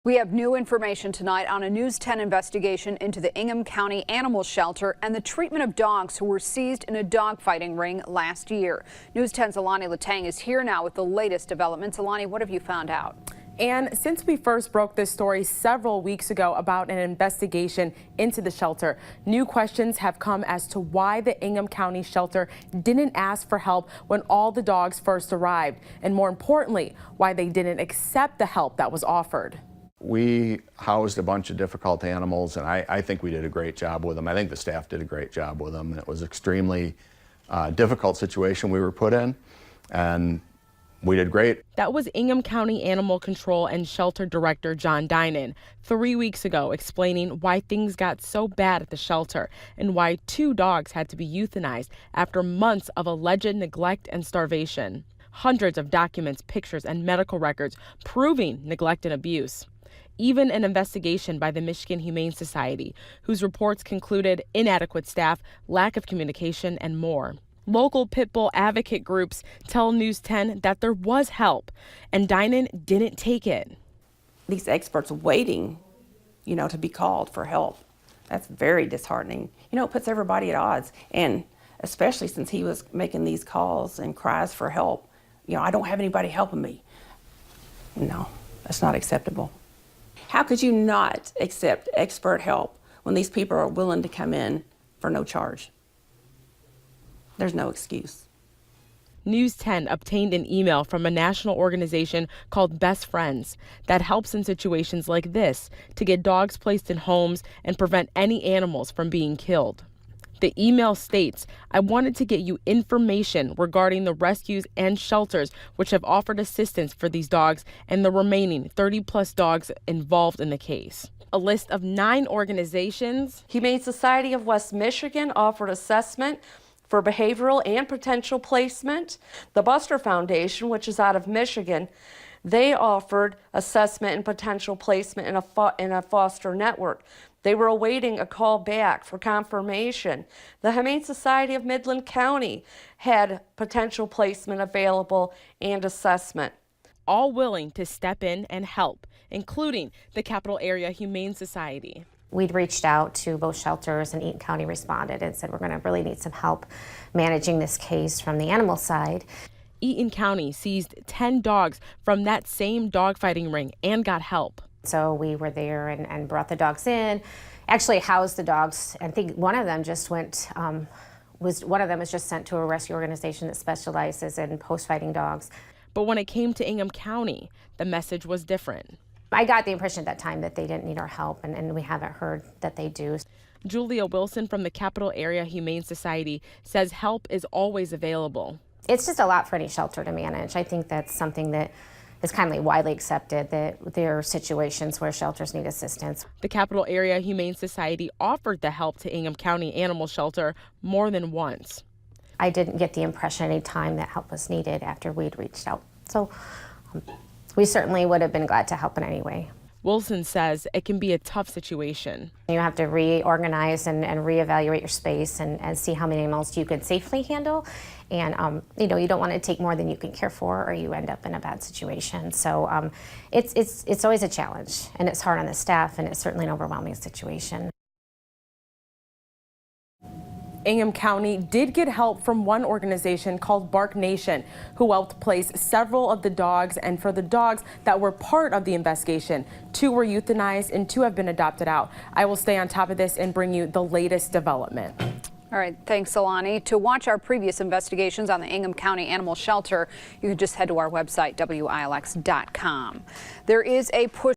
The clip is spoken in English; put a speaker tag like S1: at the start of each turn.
S1: We have new information tonight on a News 10 investigation into the Ingham County Animal Shelter and the treatment of dogs who were seized in a dogfighting ring last year. News 10's Alani Latang is here now with the latest developments. Alani, what have you found out?
S2: And since we first broke this story several weeks ago about an investigation into the shelter, new questions have come as to why the Ingham County shelter didn't ask for help when all the dogs first arrived, and more importantly, why they didn't accept the help that was offered.
S3: We housed a bunch of difficult animals, and I think we did a great job with them. I think the staff did a great job with them. It was an extremely difficult situation we were put in, and we did great.
S2: That was Ingham County Animal Control and Shelter Director John Dinan 3 weeks ago, explaining why things got so bad at the shelter and why 2 dogs had to be euthanized after months of alleged neglect and starvation. Hundreds of documents, pictures, and medical records proving neglect and abuse. Even an investigation by the Michigan Humane Society, whose reports concluded inadequate staff, lack of communication, and more. Local pit bull advocate groups tell News 10 that there was help, and Dinan didn't take it.
S4: These experts waiting, to be called for help. That's very disheartening. It puts everybody at odds, and especially since he was making these calls and cries for help. I don't have anybody helping me. No, that's not acceptable. How could you not accept expert help when these people are willing to come in for no charge? There's no excuse.
S2: News 10 obtained an email from a national organization called Best Friends that helps in situations like this to get dogs placed in homes and prevent any animals from being killed. The email states, "I wanted to get you information regarding the rescues and shelters which have offered assistance for these dogs and the remaining 30-plus dogs involved in the case." A list of 9 organizations.
S5: Humane Society of West Michigan offered assessment for behavioral and potential placement. The Buster Foundation, which is out of Michigan, they offered assessment and potential placement in a foster network. They were awaiting a call back for confirmation. The Humane Society of Midland County had potential placement available and assessment.
S2: All willing to step in and help, including the Capital Area Humane Society.
S6: We'd reached out to both shelters, and Eaton County responded and said, we're going to really need some help managing this case from the animal side.
S2: Eaton County seized 10 dogs from that same dogfighting ring and got help.
S6: So we were there and brought the dogs in, actually housed the dogs. I think one of them just went, one of them was just sent to a rescue organization that specializes in post-fighting dogs.
S2: But when it came to Ingham County, the message was different.
S6: I got the impression at that time that they didn't need our help, and we haven't heard that they do.
S2: Julia Wilson from the Capital Area Humane Society says help is always available.
S6: It's just a lot for any shelter to manage. I think that's something that is kind of widely accepted, that there are situations where shelters need assistance.
S2: The Capital Area Humane Society offered the help to Ingham County Animal Shelter more than once.
S6: I didn't get the impression any time that help was needed after we'd reached out. So we certainly would have been glad to help in any way.
S2: Wilson says it can be a tough situation.
S6: You have to reorganize and reevaluate your space and see how many animals you can safely handle. And you don't want to take more than you can care for, or you end up in a bad situation. So it's always a challenge, and it's hard on the staff, and it's certainly an overwhelming situation.
S2: Ingham County did get help from one organization called Bark Nation, who helped place several of the dogs, and for the dogs that were part of the investigation, 2 were euthanized and 2 have been adopted out. I will stay on top of this and bring you the latest development.
S1: All right, thanks, Alani. To watch our previous investigations on the Ingham County Animal Shelter, you can just head to our website, WILX.com. There is a push